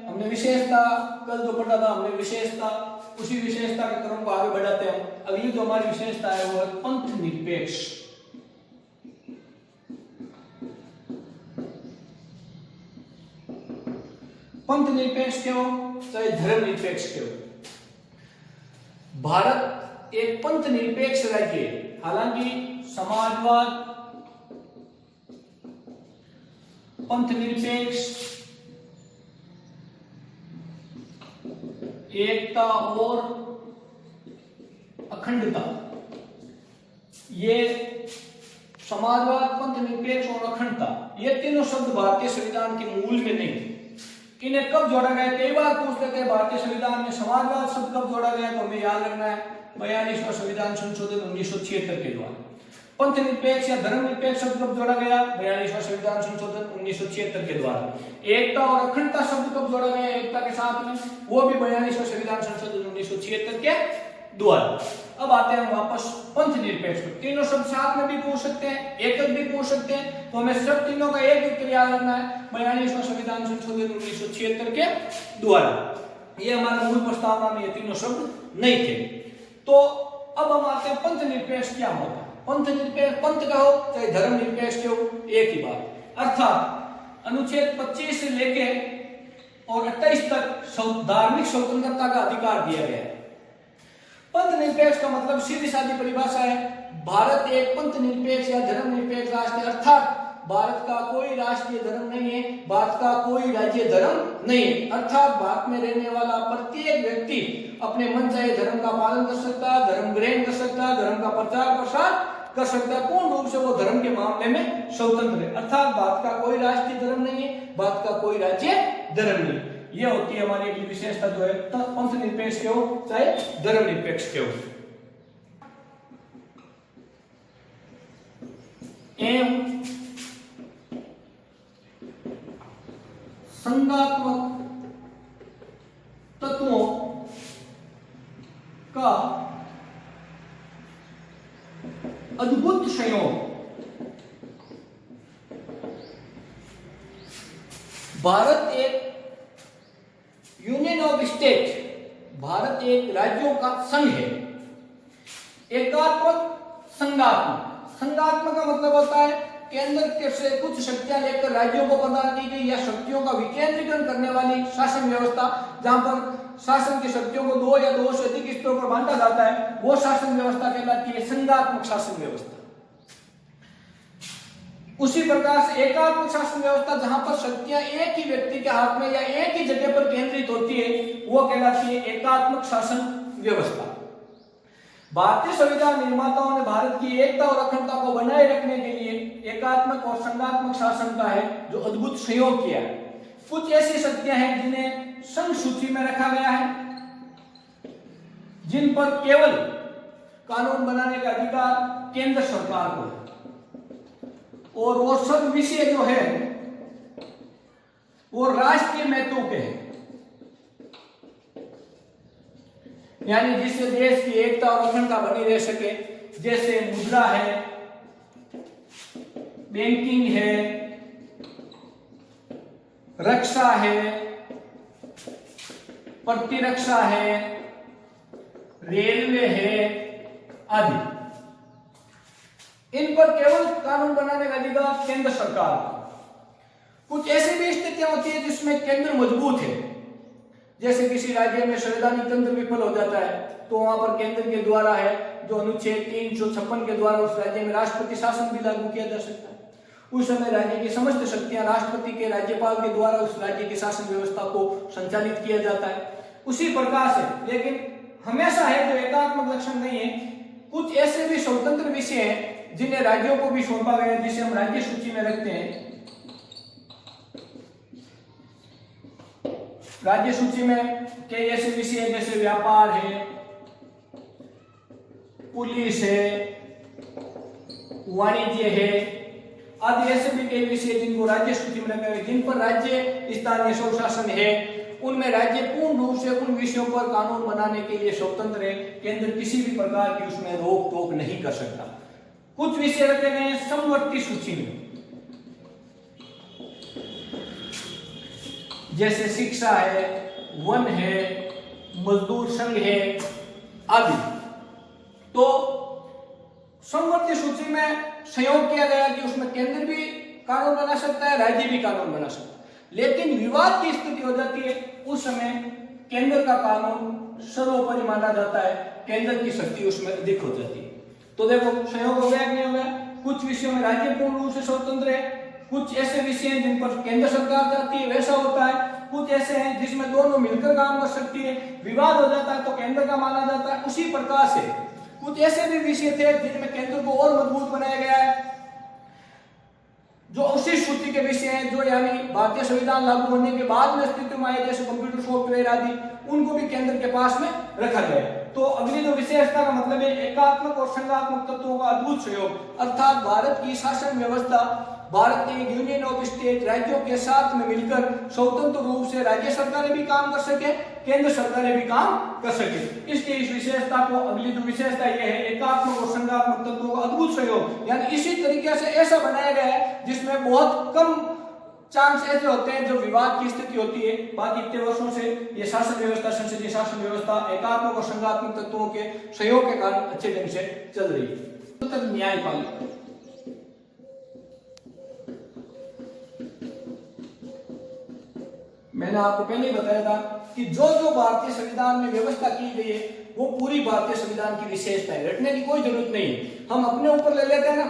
हमने विशेषता कल जो पढ़ा था, हमने विशेषता, उसी विशेषता के क्रम को आगे बढ़ाते हैं। अगली जो हमारी विशेषता है वो है पंथ निरपेक्ष। पंथ निरपेक्ष क्यों, चाहे धर्म निरपेक्ष क्यों। भारत एक पंथ निरपेक्ष राज्य है। हालांकि समाजवाद, पंथ निरपेक्ष, एकता और अखंडता, ये समाजवाद, पंथ निरपेक्ष और अखंडता, ये तीनों शब्द भारतीय संविधान के मूल में नहीं थे। इन्हें कब जोड़ा गया, कई बार पूछ लेते हैं भारतीय संविधान में समाजवाद शब्द कब जोड़ा गया, तो हमें याद रखना है 42वां संविधान संशोधन 1976 के द्वारा। पंथ निरपेक्ष या धर्म निरपेक्ष शब्द कब जोड़ा गया, 42वां संविधान संशोधन 1976 के द्वारा। एकता और अखंडता शब्द कब जोड़ा गया एकता के साथ में, वो भी 42वां संविधान संशोधन 1976 के द्वारा। अब आते हैं वापस पंथ निरपेक्ष। तीनों शब्द साथ में भी पूछ सकते हैं, एक भी पूछ सकते हैं, तो हमें सब तीनों का एक उत्तर याद रखना है 42वां संविधान संशोधन 1976 के द्वारा। ये हमारे मूल प्रस्तावना में ये तीनों शब्द नहीं थे। तो अब हम आते हैं पंथ निरपेक्ष क्या होता है। पंथ निरपेक्ष, पंथ का हो चाहे धर्म निरपेक्ष हो, एक ही बात। अर्थात अनुच्छेद 25 से लेके और 28 तक धार्मिक स्वतंत्रता का अधिकार दिया गया है। पंथ निरपेक्ष का मतलब सीधी सादी परिभाषा है, भारत एक पंथ निरपेक्ष या धर्म निरपेक्ष राष्ट्र है। अर्थात भारत का कोई राष्ट्रीय धर्म नहीं है, भारत का कोई राज्य धर्म नहीं है। अर्थात भारत में रहने वाला प्रत्येक व्यक्ति अपने मन चाहे धर्म का पालन कर सकता है, धर्म ग्रहण कर सकता है, धर्म का प्रचार प्रसार कर सकता है। पूर्ण रूप से वो धर्म के मामले में स्वतंत्र है। अर्थात भारत का कोई राष्ट्रीय धर्म नहीं है, भारत का कोई राज्य धर्म नहीं। ये होती है हमारी एक विशेषता जो है पंथ निरपेक्ष के हो चाहे धर्म निरपेक्ष के हो। एवं संघात्मक तत्वों का अद्भुत संयोग भारत एक यूनियन ऑफ स्टेट, भारत एक राज्यों का संघ है। एकात्मक, संघात्मक। संघात्मक का मतलब होता है केंद्र के से कुछ शक्तियां लेकर राज्यों को प्रदान की गई या शक्तियों का विकेंद्रीकरण करने वाली शासन व्यवस्था, जहां पर शासन की शक्तियों को दो या दो से अधिक स्तरों पर बांटा जाता है, वो शासन व्यवस्था कहलाती है संघात्मक शासन व्यवस्था। उसी प्रकार से एकात्मक शासन व्यवस्था, जहां पर शक्तियां एक ही व्यक्ति के हाथ में या एक ही जगह पर केंद्रित होती है, वो कहलाती है एकात्मक शासन व्यवस्था। भारतीय संविधान निर्माताओं ने भारत की एकता और अखंडता को बनाए रखने के लिए एकात्मक और संघात्मक शासन का है जो अद्भुत संयोग किया है। कुछ ऐसी शक्तियां हैं जिन्हें संघ सूची में रखा गया है, जिन पर केवल कानून बनाने का अधिकार केंद्र सरकार को है, और वो सब विषय जो है वो राष्ट्रीय महत्व के हैं, यानी जिससे देश की एकता और अखंडता बनी रह सके। जैसे मुद्रा है, बैंकिंग है, रक्षा है, प्रतिरक्षा है, रेलवे है आदि। इन पर केवल कानून बनाने का अधिकार केंद्र सरकार को। कुछ ऐसी भी स्थितियां होती है जिसमें केंद्र मजबूत है, जैसे किसी राज्य में संवैधानिक तंत्र विफल हो जाता है, तो वहां पर केंद्र के द्वारा है जो अनुच्छेद 356 के द्वारा उस राज्य में राष्ट्रपति शासन भी लागू किया जा सकता है। उस समय राज्य की समस्त शक्तियां राष्ट्रपति के, राज्यपाल के द्वारा उस राज्य की शासन व्यवस्था को संचालित किया जाता है। उसी प्रकार से, लेकिन हमेशा है जो एकात्मक लक्षण नहीं है, कुछ ऐसे भी स्वतंत्र विषय हैं जिन्हें राज्यों को भी सौंपा गया है, जिसे हम राज्य सूची में रखते हैं। राज्य सूची में कई ऐसे विषय जैसे व्यापार है, पुलिस है, वाणिज्य है आदि, ऐसे भी कई विषय जिनको राज्य सूची में रखा गया है, जिन पर राज्य स्थानीय स्वशासन है। उनमें राज्य पूर्ण रूप से उन विषयों पर कानून बनाने के लिए स्वतंत्र है, केंद्र किसी भी प्रकार की उसमें रोक टोक नहीं कर सकता। कुछ विषय रखे गए हैं समवर्ती सूची में, जैसे शिक्षा है, वन है, मजदूर संघ है आदि। तो समवर्ती सूची में संयोग किया गया कि उसमें केंद्र भी कानून बना सकता है, राज्य भी कानून बना सकता है। लेकिन विवाद की स्थिति हो जाती है, उस समय केंद्र का कानून सर्वोपरि माना जाता है, केंद्र की शक्ति उसमें अधिक हो जाती है। तो देखो संयोग हो गया कि नहीं हो गया। कुछ विषयों में राज्य पूर्ण रूप से स्वतंत्र है, कुछ ऐसे विषय हैं जिन पर केंद्र सरकार जाती है, वैसा होता है। कुछ ऐसे हैं जिसमें दोनों मिलकर काम कर सकती है, विवाद हो जाता है तो केंद्र का माना जाता है। उसी प्रकार से कुछ ऐसे भी विषय थे जिनमें केंद्र को और मजबूत बनाया गया है, जो उसी सूची के विषय हैं, जो यानी भारतीय संविधान लागू होने के बाद में अस्तित्व में आए, जैसे कंप्यूटर सॉफ्टवेयर आदि, उनको भी केंद्र के पास में रखा गया। तो अगली जो विशेषता का मतलब है एकात्मक और संघात्मक तत्वों का अद्भुत सहयोग, अर्थात भारत की शासन व्यवस्था भारत के यूनियन ऑफ स्टेट राज्यों के साथ में मिलकर स्वतंत्र रूप से राज्य सरकारें भी काम कर सके, केंद्र सरकारें भी काम कर सके। इसकी इस विशेषता को अगली जो विशेषता यह है एकात्मक और संघात्मक तत्वों का अद्भुत सहयोग, यानी इसी तरीके से ऐसा बनाया गया है जिसमें बहुत कम चांस ऐसे होते हैं जो विवाद की स्थिति होती है। बाकी इतने वर्षों से ये शासन व्यवस्था, संसदीय शासन व्यवस्था एकात्मक और संघात्मक तत्वों के सहयोग के कारण अच्छे ढंग से चल रही है। न्यायपालिका, मैंने आपको पहले ही बताया था कि जो जो भारतीय संविधान में व्यवस्था की गई है वो पूरी भारतीय संविधान की विशेषता है, रटने की कोई जरूरत नहीं है। हम अपने ऊपर ले लेते हैं ना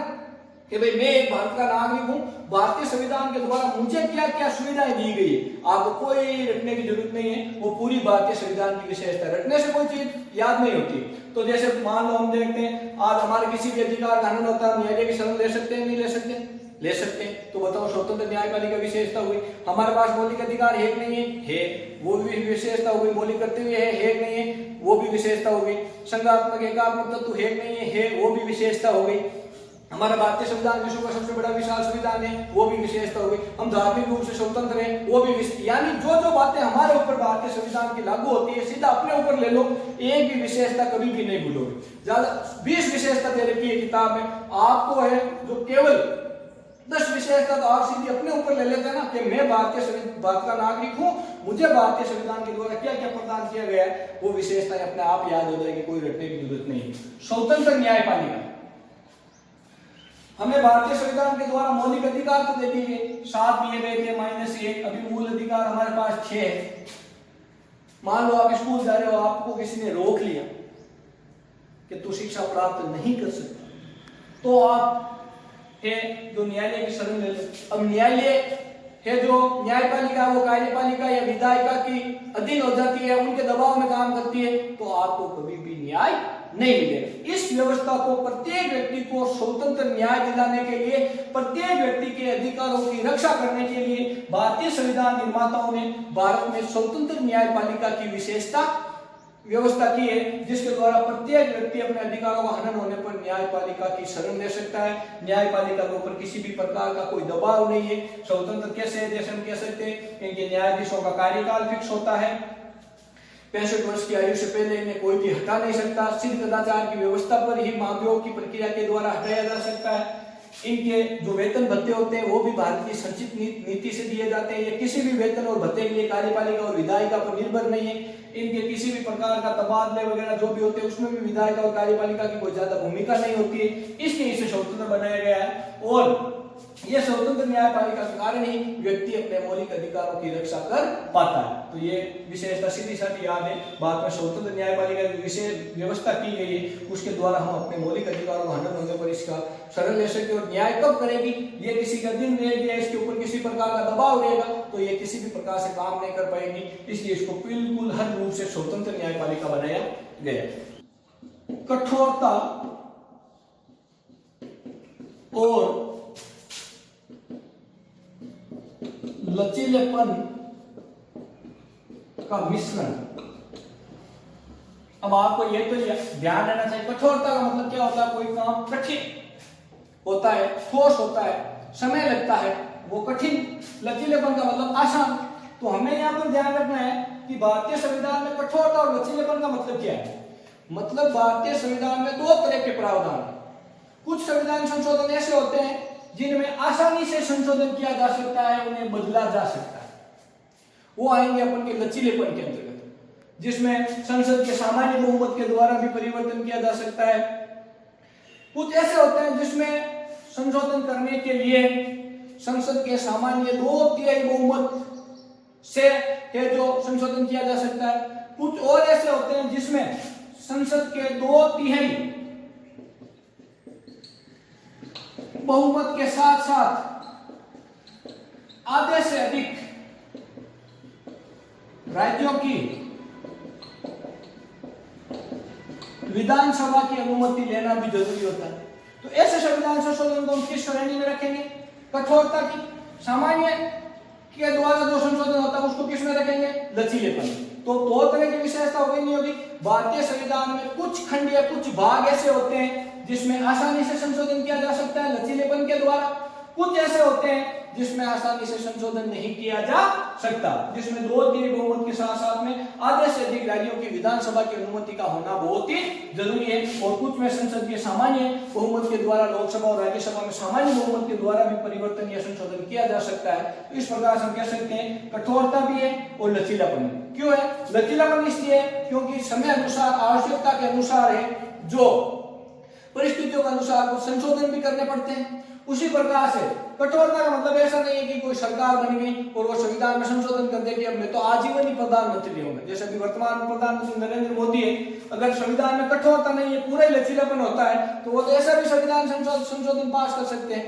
कि भाई मैं एक भारत का नागरिक हूं, भारतीय संविधान के द्वारा मुझे क्या क्या सुविधाएं दी गई है, आपको कोई रटने की जरूरत नहीं है। वो पूरी भारतीय संविधान की विशेषता है, रटने से कोई चीज याद नहीं होती। तो जैसे मान लो हम देखते हैं आज हमारे किसी भी अधिकार कानून होता है, न्यायालय की शरण ले सकते हैं, नहीं ले सकते, ले सकते हैं। तो बताओ स्वतंत्र न्यायपालिका विशेषता हुई। हमारे पास मौलिक अधिकार है कि नहीं है, वो भी विशेषता हुई। मौलिक कर्तव्य है कि नहीं है, वो भी विशेषता हो गई। संघात्मक एकात्मक तत्व है कि नहीं है, वो भी विशेषता हो गई। हमारा भारतीय संविधान विश्व का सबसे बड़ा विशाल संविधान है, वो भी विशेषता हो गई। हम धार्मिक रूप से स्वतंत्र हैं, वो भी यानी जो जो बातें हमारे ऊपर भारतीय संविधान की लागू होती है सीधा अपने ऊपर ले लो, एक भी विशेषता कभी भी नहीं भूलोगे। ज्यादा 20 विशेषता दे रखी है किताब में, आपको है जो केवल 10 विशेषता तो आप सीधी अपने ऊपर ले लेते हैं ना कि मैं भारत का नागरिक हूं, मुझे भारतीय संविधान के द्वारा क्या क्या प्रदान किया गया है, वो विशेषताएं अपने आप याद हो जाएगी, कोई रटने की जरूरत नहीं। स्वतंत्र न्यायपालिका, हमें भारतीय संविधान के द्वारा मौलिक अधिकार तो दे दिए गए, 7 दिए गए थे -1, अभी मूल अधिकार हमारे पास 6 है। मान लो आप स्कूल जा रहे हो, आपको किसी ने रोक लिया कि तू शिक्षा प्राप्त नहीं कर सकता, तो आप है जो न्यायालय की शरण ले ले। अब न्यायालय है जो न्यायपालिका वो कार्यपालिका या विधायिका की अधीन हो जाती है, उनके दबाव में काम करती है, तो आपको कभी भी न्याय नहीं मिलेगा। इस व्यवस्था को प्रत्येक व्यक्ति को स्वतंत्र न्याय दिलाने के लिए, प्रत्येक व्यक्ति के अधिकारों की रक्षा करने के लिए भारतीय संविधान निर्माताओं ने भारत में स्वतंत्र न्यायपालिका की विशेषता व्यवस्था की है, जिसके द्वारा प्रत्येक व्यक्ति अपने अधिकारों का हनन होने पर न्यायपालिका की शरण ले सकता है। न्यायपालिका के ऊपर किसी भी प्रकार का कोई दबाव नहीं है। स्वतंत्र कैसे है, जैसे हम कह सकते हैं इनके न्यायाधीशों का कार्यकाल फिक्स होता है, 65 वर्ष की आयु से पहले इन्हें कोई भी हटा नहीं सकता। सिद्ध कदाचार की व्यवस्था पर ही महाभियोग की प्रक्रिया के द्वारा हटाया जा सकता है। इनके जो वेतन भत्ते होते हैं वो भी भारत की संचित नीति से दिए जाते हैं। ये किसी भी वेतन और भत्ते के लिए कार्यपालिका और विधायिका पर निर्भर नहीं है। इनके किसी भी प्रकार का तबादले वगैरह जो भी होते हैं उसमें भी विधायिका और कार्यपालिका की कोई ज्यादा भूमिका नहीं होती है, इसलिए इसे स्वतंत्र बनाया गया है। और यह स्वतंत्र न्यायपालिका के कारण ही व्यक्ति अपने मौलिक अधिकारों की रक्षा कर पाता है। तो ये विशेषता सीधी साधी याद है, बाद में स्वतंत्र न्यायपालिका की विशेष व्यवस्था की गई है, उसके द्वारा हम अपने मौलिक अधिकारों का हनन होने पर इसका शरण ले सकते। और न्याय कब करेगी, ये किसी का अधीन रहेगी या इसके ऊपर किसी प्रकार का दबाव रहेगा तो ये किसी भी प्रकार से काम नहीं कर पाएगी, इसलिए इसको बिल्कुल हर रूप से स्वतंत्र न्यायपालिका बनाया गया। कठोरता और लचीलेपन का मिश्रण। अब आपको ये तो ध्यान रहना चाहिए, कठोरता का मतलब क्या होता है, कोई काम कठिन होता है, ठोस होता है, समय लगता है, वो कठिन। लचीलेपन का मतलब आसान। तो हमें यहाँ पर ध्यान रखना है कि भारतीय संविधान में कठोरता और लचीलेपन का मतलब क्या है। मतलब भारतीय संविधान में 2 तरह के प्रावधान है। कुछ संविधान संशोधन ऐसे होते हैं जिनमें आसानी से संशोधन किया जा सकता है, उन्हें बदला जा सकता है, वो आएंगे अपन के लचीलेपन के अंतर्गत, जिसमें संसद के सामान्य बहुमत के द्वारा भी परिवर्तन किया जा सकता है। कुछ ऐसे होते हैं जिसमें संशोधन करने के लिए संसद के सामान्य 2/3 बहुमत से है जो संशोधन किया जा सकता है। कुछ और ऐसे होते हैं जिसमें संसद के 2/3 बहुमत के साथ साथ आधे से अधिक राज्यों की विधानसभा की अनुमति लेना भी जरूरी होता है। तो ऐसे संविधान संशोधन को हम किस श्रेणी में रखेंगे? कठोरता की। सामान्य के द्वारा जो संशोधन होता है उसको किस में रखेंगे? लचीलेपन। तो दो तरह की विशेषता होगी नहीं होगी। भारतीय संविधान में कुछ खंड या कुछ भाग ऐसे होते हैं जिसमें आसानी से संशोधन किया जा सकता है लचीलेपन के द्वारा। कुछ ऐसे होते हैं जिसमें आसानी से संशोधन नहीं किया जा सकता, जिसमें 2/3 बहुमत के साथ साथ में आधे से अधिक राज्यों की विधानसभा की अनुमति का होना बहुत ही जरूरी है। और कुछ में संसद के सामान्य बहुमत के द्वारा लोकसभा और राज्यसभा में सामान्य बहुमत के द्वारा भी परिवर्तन या संशोधन किया जा सकता है। तो इस प्रकार से हम कह सकते हैं कठोरता भी है और लचीलापन भी। क्यों है लचीलापन? इसलिए क्योंकि समय अनुसार, आवश्यकता के अनुसार है, जो परिस्थितियों के अनुसार कुछ संशोधन भी करने पड़ते हैं। उसी प्रकार से कठोरता का मतलब ऐसा नहीं है कि कोई सरकार बन गई और वो संविधान में संशोधन कर दे कि अब मैं तो आजीवन ही प्रधानमंत्री रहूंगा। जैसे अभी वर्तमान प्रधानमंत्री नरेंद्र मोदी है, अगर संविधान में कठोरता नहीं है, पूरा लचीलापन होता है, तो वो तो ऐसा भी संविधान संशोधन पास कर सकते हैं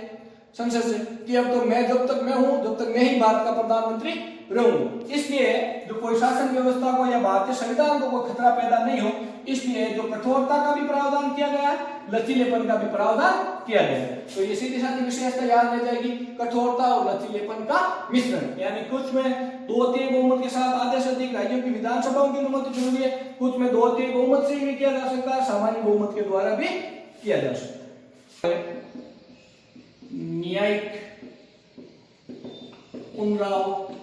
संसद से कि अब तो मैं जब तक मैं हूं जब तक मैं ही भारत का प्रधानमंत्री रहूंगा। इसलिए जो कोई शासन व्यवस्था को या भारतीय संविधान को कोई खतरा पैदा नहीं हो, इसलिए जो कठोरता का भी प्रावधान किया गया है, लचीलेपन का भी प्रावधान किया गया है। तो ये सीधी साधी विशेषता याद रह जाएगी, कठोरता और लचीलेपन का मिश्रण। यानी कुछ में 2/3 बहुमत के साथ आधे से अधिक राज्यों की विधानसभाओं की अनुमति जरूरी है, कुछ में 2/3 बहुमत से भी किया जा सकता है, सामान्य बहुमत के द्वारा भी किया जा सकता है। न्यायिक पुनरावलोकन।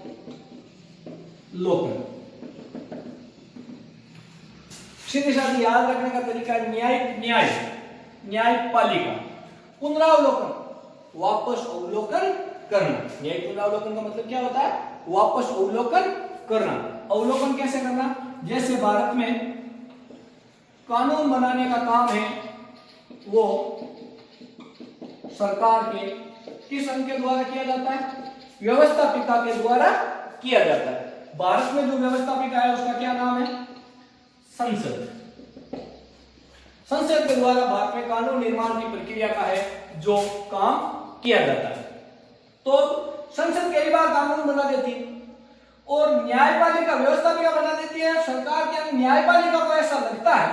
सीधी साधी याद रखने का तरीका न्यायपालिका। पुनरावलोकन वापस अवलोकन करना। न्यायिक पुनरावलोकन का मतलब क्या होता है? वापस अवलोकन करना। अवलोकन कैसे करना? जैसे भारत में कानून बनाने का काम है वो सरकार के किस अंग के द्वारा किया जाता है? व्यवस्थापिका के द्वारा किया जाता है। भारत में जो व्यवस्थापिका है उसका क्या नाम है? संसद। संसद के द्वारा भारत में कानून निर्माण की प्रक्रिया का है जो काम किया जाता है। तो संसद कई बार कानून बना देती है और न्यायपालिका व्यवस्थापिका बना देती है। सरकार के न्यायपालिका को ऐसा लगता है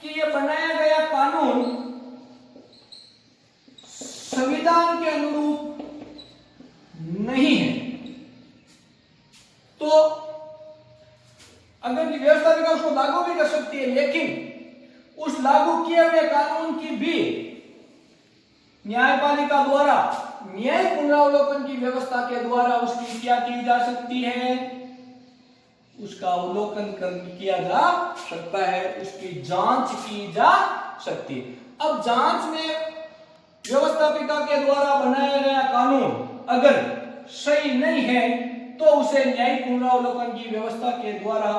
कि ये बनाया गया कानून संविधान के अनुरूप नहीं है, तो अगर व्यवस्थापिका उसको लागू भी कर सकती है, लेकिन उस लागू किए हुए कानून की भी न्यायपालिका द्वारा न्याय पुनरावलोकन की व्यवस्था के द्वारा उसकी क्या की जा सकती है? उसका अवलोकन किया जा सकता है, उसकी जांच की जा सकती है। अब जांच में व्यवस्थापिका के द्वारा बनाया गया कानून अगर सही नहीं है तो उसे न्यायिक पुनरावलोकन की व्यवस्था के द्वारा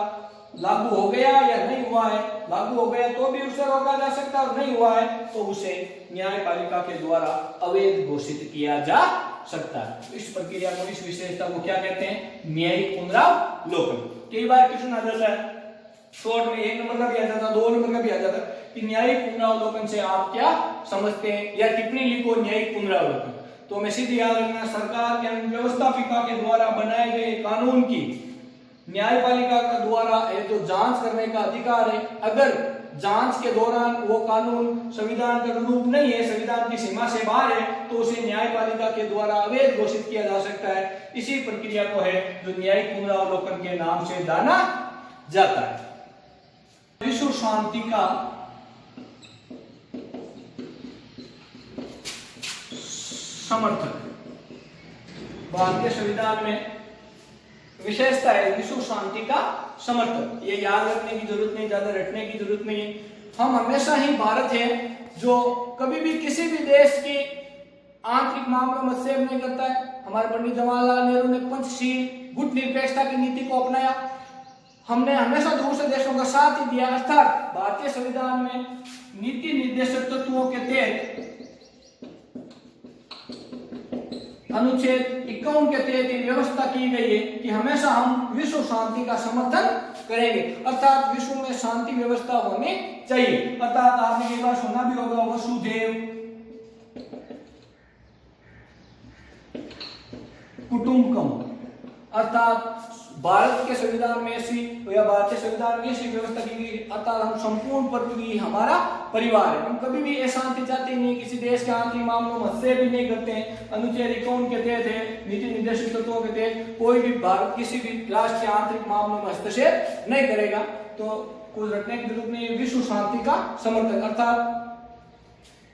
लागू हो गया या नहीं हुआ है, लागू हो गया तो भी उसे रोका जा सकता है और नहीं हुआ है तो उसे न्यायपालिका के द्वारा अवैध घोषित किया जा सकता है। तो इस प्रक्रिया को, इस विशेषता को क्या कहते हैं? न्यायिक पुनरावलोकन। कई बार क्वेश्चन आ जाता है शॉर्ट में 1 नंबर का भी आ जाता है, 2 नंबर का भी आ जाता है कि न्यायिक पुनरावलोकन से आप क्या समझते हैं, या टिप्पणी लिखो न्यायिक पुनरावलोकन। तो मैं सीधे याद रखना, सरकार के व्यवस्थापिका के द्वारा बनाए गए कानून की न्यायपालिका का द्वारा जो जांच करने का अधिकार है, अगर जांच के दौरान वो कानून संविधान के अनुरूप नहीं है, संविधान की सीमा से बाहर है, तो उसे न्यायपालिका के द्वारा अवैध घोषित किया जा सकता है। इसी प्रक्रिया को है जो न्यायिक पुनरावलोकन के नाम से जाना जाता है। विश्व शांति का समर्थक। भारतीय संविधान में विशेषता है विश्व शांति का समर्थक। ये याद रखने की जरूरत नहीं, ज्यादा रटने की जरूरत नहीं है। हम हमेशा ही, भारत है जो कभी भी किसी भी देश की आंतरिक मामलों में हस्तक्षेप नहीं करता है। हमारे पंडित जवाहरलाल नेहरू ने पंचशील गुट निरपेक्षता की नीति को अपनाया। हमने हमेशा दूसरे देशों का साथ ही दिया, अर्थात भारतीय संविधान में नीति निर्देशक तत्वों के तहत अनुच्छेद 51 के तहत व्यवस्था की गई है कि हमेशा हम विश्व शांति का समर्थन करेंगे, अर्थात विश्व में शांति व्यवस्था होनी चाहिए। अर्थात आपने कई बार सुना भी होगा वसुधैव कुटुंबकम, अर्थात भारत के संविधान में ऐसी या भारतीय संविधान में ऐसी व्यवस्था की गई, अर्थात हम संपूर्ण पृथ्वी हमारा परिवार है। हम कभी भी अशांति चाहते नहीं, किसी देश के आंतरिक मामलों में हस्तक्षेप भी नहीं करते हैं। अनुच्छेद 51 के तहत है, नीति निर्देशक तत्वों के तहत कोई भी भारत किसी भी राष्ट्र के आंतरिक मामलों में हस्तक्षेप नहीं करेगा। तो कुछ रखने के रूप में विश्व शांति का समर्थन, अर्थात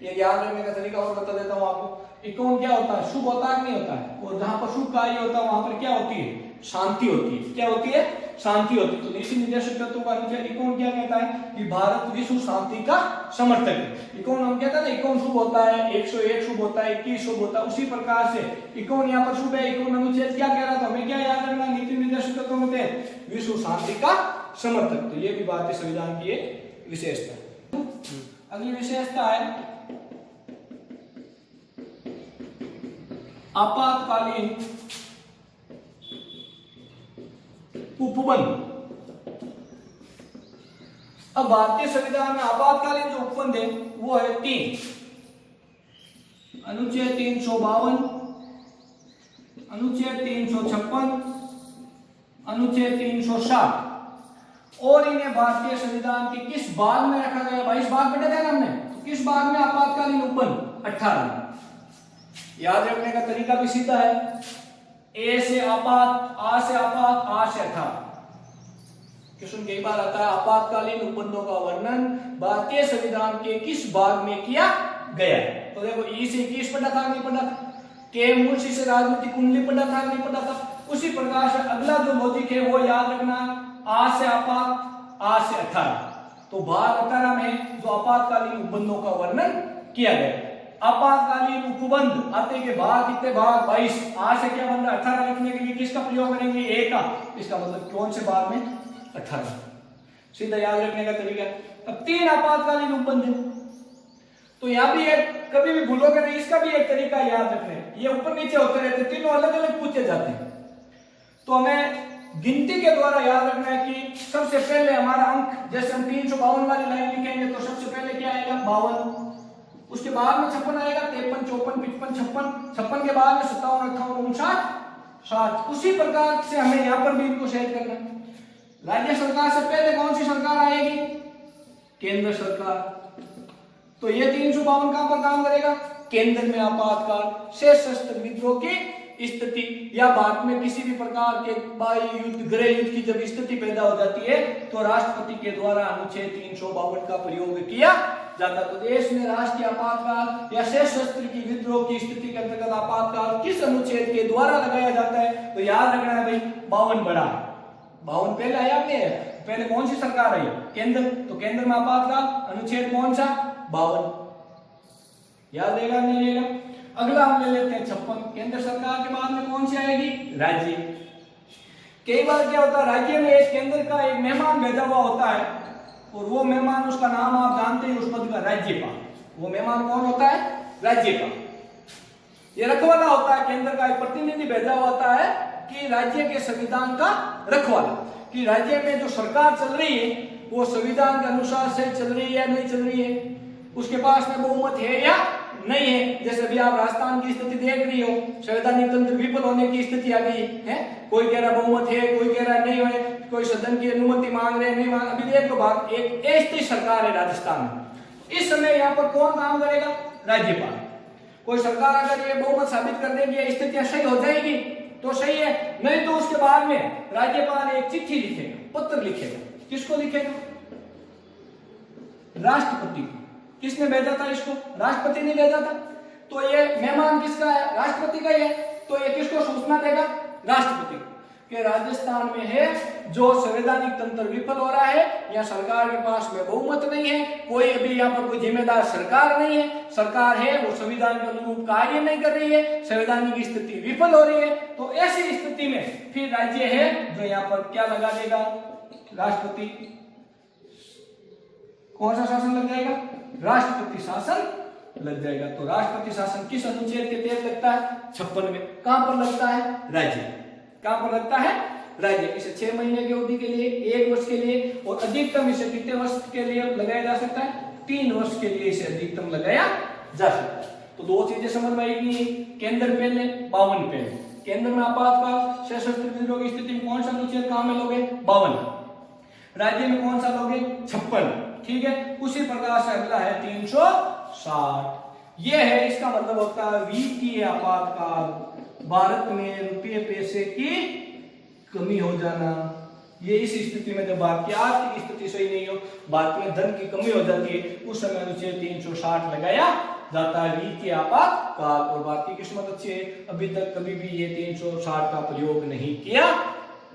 ये याद रखने का तरीका और बता देता हूँ आपको। 51 क्या होता है? शुभ होता है नहीं होता है? और जहां पर शुभ कार्य होता है वहां पर क्या होती है? शांति होती है। क्या होती है? शांति होती है। तो नीति निर्देशक तत्वों का अनुच्छेद 51 क्या कहता है कि भारत विश्व शांति का समर्थक है। 51 हम कहते हैं ना, 51 शुभ होता है, 101 शुभ होता है, 21 शुभ होता है, उसी प्रकार से 51 यहाँ पर शुभ है। 51 अनुच्छेद क्या कह रहा था? हमें क्या याद रखना? नीति निर्देशक तत्वों में विश्व शांति का समर्थक। तो ये भी भारतीय संविधान की एक विशेषता है। अगली विशेषता है आपातकालीन उपबंध। अब भारतीय संविधान में आपातकालीन जो उपबंध है वो है 3, अनुच्छेद 352, अनुच्छेद 356, अनुच्छेद 360। और इन्हें भारतीय संविधान के किस भाग में रखा गया? 22 भाग बैठे थे ना हमने, तो किस भाग में आपातकालीन उपबंध? 18। याद रखने का तरीका भी सीधा है, ए से आपात, आ से आपात, आ से अर्थात। क्वेश्चन कई बार आता है आपातकालीन उपबंधों का वर्णन भारतीय संविधान के किस भाग में किया गया है? तो देखो, ई से 21 पढ़ा था नहीं पढ़ा था, के मुंशी से राजनीतिक कुंडली पढ़ा था नहीं पढ़ा था। उसी प्रकार से अगला जो लॉजिक है वो याद रखना, आ से आपात, आ से 18। तो भाग 18 में जो आपातकालीन उपबंधों का वर्णन किया गया। आपातकालीन उपबंध आते के भाग कितने? भाग 22। आज से क्या बन रहा है? 18 लिखने के लिए किसका प्रयोग करेंगे? ए का। इसका मतलब कौन से भाग में? 18। सीधा याद रखने का तरीका। अब 3 आपातकालीन उपबंध है, तो यहां भी एक, कभी भी भूलोगे नहीं, इसका भी एक तरीका याद रखना। ये ऊपर नीचे होते रहते, तीनों अलग अलग पूछे जाते हैं। तो हमें गिनती के द्वारा याद रखना है कि सबसे पहले हमारा अंक, जैसे हम 352 वाली लाइन लिखेंगे तो सबसे पहले क्या आएगा? 52। उसके बाद में 56 आएगा, 53, 54, 55, 56। 56 के बाद में 57, 58, 59, 60। उसी प्रकार से हमें यहाँ पर भी इनको सेट करना है। राज्य सरकार से पहले कौन सी सरकार आएगी? केंद्र सरकार। तो ये 352 कहां पर काम करेगा? केंद्र में आपातकाल, सशस्त्र विद्रोह की स्थिति या भारत में किसी भी प्रकार के बाह्य युद्ध, गृह युद्ध की जब स्थिति पैदा हो जाती है तो राष्ट्रपति के द्वारा अनुच्छेद 352 का प्रयोग किया जाता। तो देश में राष्ट्रीय आपातकाल या सशस्त्र की विद्रोह की स्थिति के अंतर्गत आपातकाल किस अनुच्छेद के द्वारा लगाया जाता है? तो याद रखना है भाई, 52 बड़ा। 52 पहले आया आपने, पहले कौन सी सरकार आई? केंद्र। तो केंद्र में आपातकाल अनुच्छेद कौन सा? 52। याद रहेगा नहीं रहेगा? अगला हम ले लेते हैं 56। केंद्र सरकार के बाद में कौन सी आएगी? राज्य। कई बार क्या होता है, राज्य में एक केंद्र का एक मेहमान भेजा हुआ होता है और वो मेहमान, उसका नाम आप जानते हैं, उस पद का राज्यपाल। वो मेहमान कौन होता है? राज्यपाल। ये रखवाला होता है, केंद्र का एक प्रतिनिधि भेजा हुआ होता है कि राज्य के संविधान का रखवाला, कि राज्य में जो सरकार चल रही है वो संविधान के अनुसार से चल रही है या नहीं चल रही है, उसके पास में बहुमत है या नहीं है। जैसे अभी आप राजस्थान की स्थिति देख रही हो, संवैधानिक तंत्र विफल होने की स्थिति आ गई है। कोई कह रहा बहुमत है, कोई कह रहा नहीं है, कोई सदन की अनुमति मांग रहे नहीं मांग। अभी देख लो बात, एक ऐसी सरकार है राजस्थान में। इस समय यहाँ पर कौन काम करेगा? राज्यपाल। कोई सरकार अगर ये बहुमत साबित कर देगी, स्थितियां सही हो जाएगी तो सही है, नहीं तो उसके बाद में राज्यपाल एक चिट्ठी लिखेगा, पत्र लिखेगा। किसको लिखेगा? राष्ट्रपति को। किसने भेजा था इसको? राष्ट्रपति ने भेजा था। तो ये मेहमान किसका है? राष्ट्रपति का ही है। तो ये किसको सूचना देगा? राष्ट्रपति। कि राजस्थान में है जो संवैधानिक तंत्र विफल हो रहा है, या सरकार के पास में बहुमत नहीं है, कोई अभी यहाँ पर कोई जिम्मेदार सरकार नहीं है, सरकार है वो संविधान के अनुरूप कार्य नहीं कर रही है, संवैधानिक स्थिति विफल हो रही है, तो ऐसी स्थिति में फिर राज्य है जो यहाँ पर क्या लगा देगा, राष्ट्रपति, कौन सा शासन लग जाएगा, राष्ट्रपति शासन लग जाएगा। तो राष्ट्रपति शासन किस अनुच्छेद के तहत लगता है, 56 में। कहां पर लगता है, राज्य, कहां पर लगता है, राज्य। इसे 6 महीने की अवधि के लिए, 1 वर्ष के लिए, और अधिकतम इसे कितने वर्ष के लिए लगाया जा सकता है, 3 वर्ष के लिए इसे अधिकतम लगाया जा सकता है। तो दो चीजें समझ में आएगी, केंद्र पहले, 52 पहले। केंद्र में आपातकाल सशस्त्र विद्रोह की स्थिति में कौन सा अनुच्छेद काम में लोगे, 52। राज्य में कौन सा लोगे, 56, ठीक है। उसी प्रकार से अगला है 360, यह है, इसका मतलब होता है वित्तीय आपातकाल, भारत में रुपये पैसे की कमी हो जाना। ये इस स्थिति में जब भारत की आर्थिक स्थिति सही नहीं हो, भारत में धन की कमी हो जाती है, उस समय अनुच्छेद 360 लगाया जाता है, वित्तीय आपातकाल। और भारत की किस्मत अच्छी है, अभी तक कभी भी ये 360 का प्रयोग नहीं किया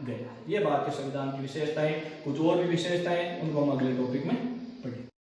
गया। ये भारतीय संविधान की विशेषताएं, कुछ और भी विशेषताएं, उनको हम अगले टॉपिक में पढ़ेंगे।